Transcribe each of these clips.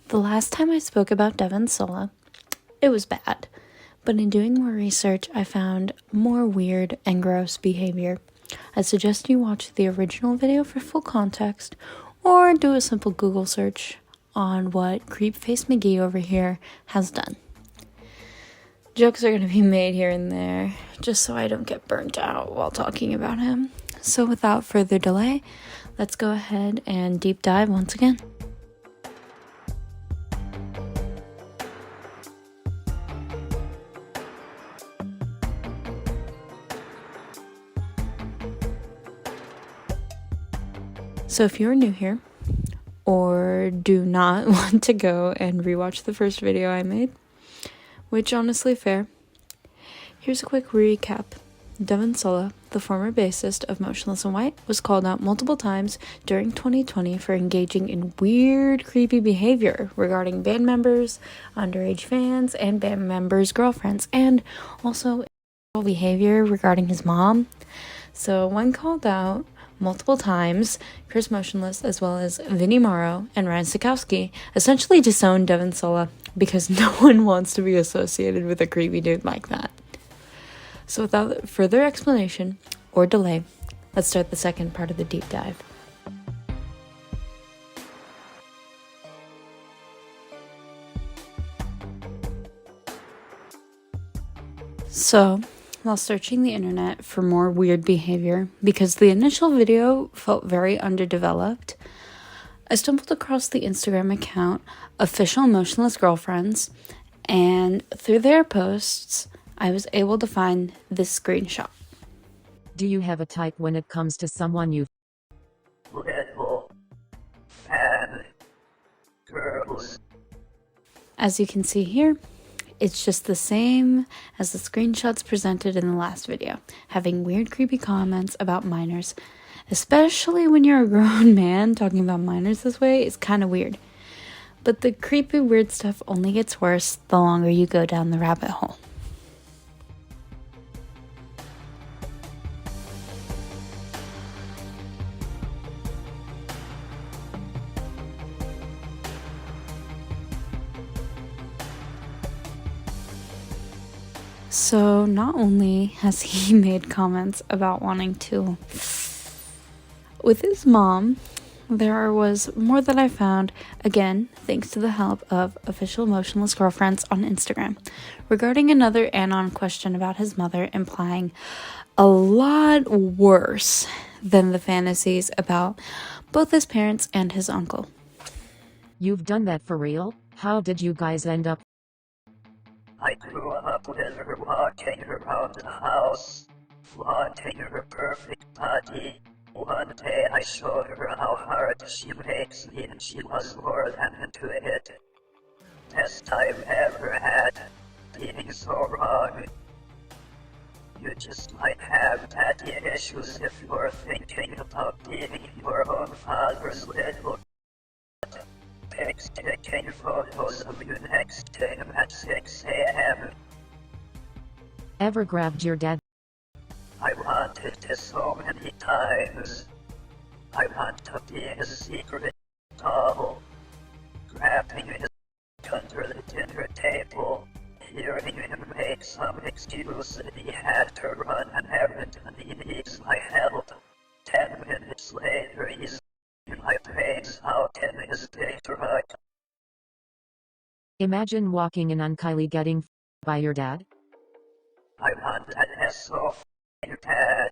The last time I spoke about Devin Sola, it was bad, but in doing more research, I found more weird and gross behavior. I suggest you watch the original video for full context, or do a simple Google search on what Creepface McGee over here has done. Jokes are going to be made here and there, just so I don't get burnt out while talking about him. So without further delay, let's go ahead and deep dive once again. So if you're new here, or do not want to go and rewatch the first video I made, which honestly fair, here's a quick recap. Devin Sola, the former bassist of Motionless In White, was called out multiple times during 2020 for engaging in weird, creepy behavior regarding band members, underage fans, and band members' girlfriends, and also behavior regarding his mom. So when called out multiple times, Chris Motionless, as well as Vinnie Morrow and Ryan Sikowski, essentially disowned Devin Sola because no one wants to be associated with a creepy dude like that. So without further explanation or delay, let's start the second part of the deep dive. So, while searching the internet for more weird behavior, because the initial video felt very underdeveloped, I stumbled across the Instagram account Official Motionless Girlfriends, and through their posts, I was able to find this screenshot. Do you have a type when it comes to someone you little fan girls? As you can see here, it's just the same as the screenshots presented in the last video, having weird creepy comments about minors, especially when you're a grown man. Talking about minors this way is kind of weird, but the creepy weird stuff only gets worse the longer you go down the rabbit hole. So not only has he made comments about wanting to with his mom, there was more that I found, again, thanks to the help of Official Motionless Girlfriends on Instagram, regarding another anon question about his mother, implying a lot worse than the fantasies about both his parents and his uncle. You've done that for real? How did you guys end up? I grew up with her walking around the house, flaunting her perfect body. One day I showed her how hard she makes me and she was more than into it. Best time ever had, being so wrong. You just might have daddy issues if you're thinking about being your own father's little pics taking photos of you next to him at 6 a.m. Ever grabbed your dad? I wanted this so many times. I want to be his secret doll, grabbing his under the dinner table, hearing him make some excuse that he had to run an errand and he needs my help. 10 minutes later, he's in my brains out in his big truck. Imagine walking in on Kylie getting by your dad. I want that so bad.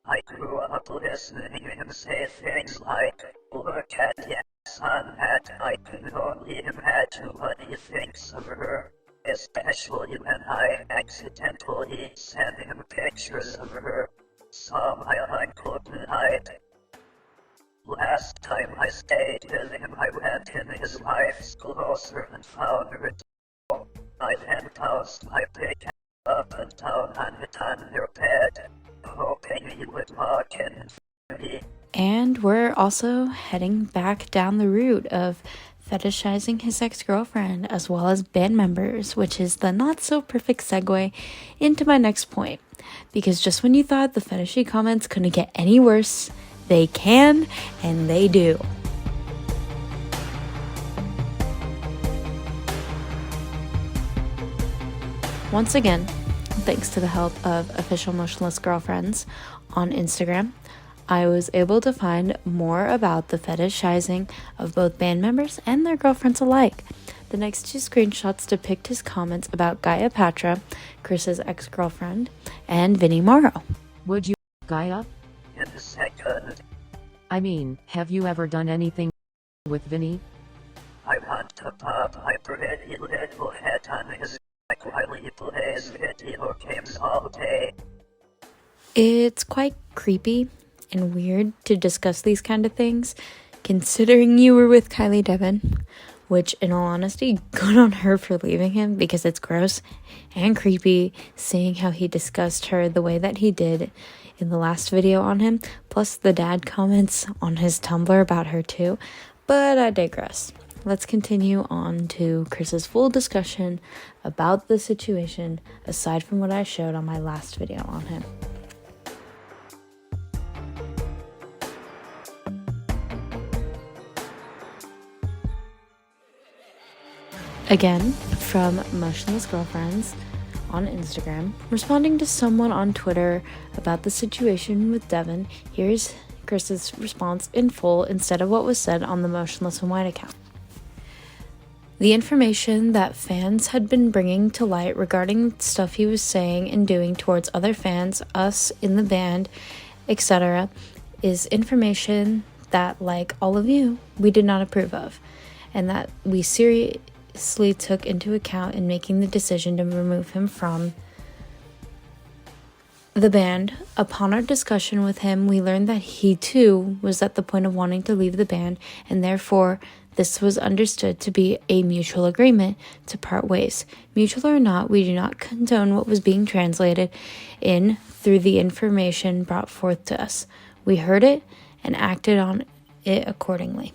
I grew up listening to him say things like, "Look at your son," and I can only imagine what he thinks of her, especially when I accidentally send him pictures of her. Saw my uncle tonight. Last time I stayed with him, I went in his wife's closet and found her. I then tossed my big up and down on it on their bed, hoping he would walk in and me. And we're also heading back down the route of fetishizing his ex-girlfriend as well as band members, which is the not-so-perfect segue into my next point. Because just when you thought the fetishy comments couldn't get any worse, they can, and they do. Once again, thanks to the help of official Motionless Girlfriends on Instagram, I was able to find more about the fetishizing of both band members and their girlfriends alike. The next two screenshots depict his comments about Gaia Patra, Chris's ex-girlfriend, and Vinnie Morrow. Would you Gaia? In a second, I mean, have you ever done anything with Vinnie? I want to pop my pretty little head on his neck while he plays video games all day. It's quite creepy and weird to discuss these kind of things, considering you were with Kylie Devin, which, in all honesty, good on her for leaving him, because it's gross and creepy seeing how he discussed her the way that he did in the last video on him, plus the dad comments on his Tumblr about her too. But I digress. Let's continue on to Chris's full discussion about the situation, aside from what I showed on my last video on him. Again, from Motionless Girlfriends on Instagram, responding to someone on Twitter about the situation with Devin, here's Chris's response in full instead of what was said on the Motionless In White account. The information that fans had been bringing to light regarding stuff he was saying and doing towards other fans, us in the band, etc., is information that, like all of you, we did not approve of, and that we seriously took into account in making the decision to remove him from the band. Upon our discussion with him, we learned that he too was at the point of wanting to leave the band, and therefore this was understood to be a mutual agreement to part ways. Mutual or not, we do not condone what was being translated in through the information brought forth to us. We heard it and acted on it accordingly.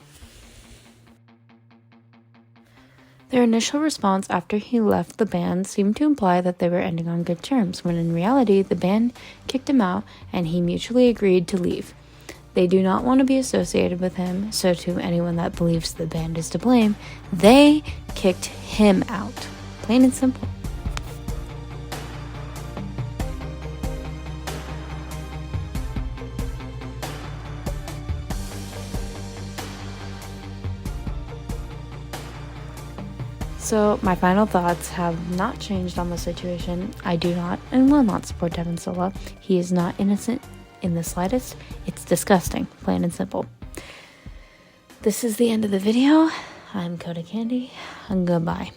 Their initial response after he left the band seemed to imply that they were ending on good terms, when in reality the band kicked him out and he mutually agreed to leave. They do not want to be associated with him, so to anyone that believes the band is to blame, they kicked him out. Plain and simple. So my final thoughts have not changed on the situation. I do not and will not support Devin Sola. He is not innocent in the slightest. It's disgusting, plain and simple. This is the end of the video. I'm KodaKandi, and goodbye.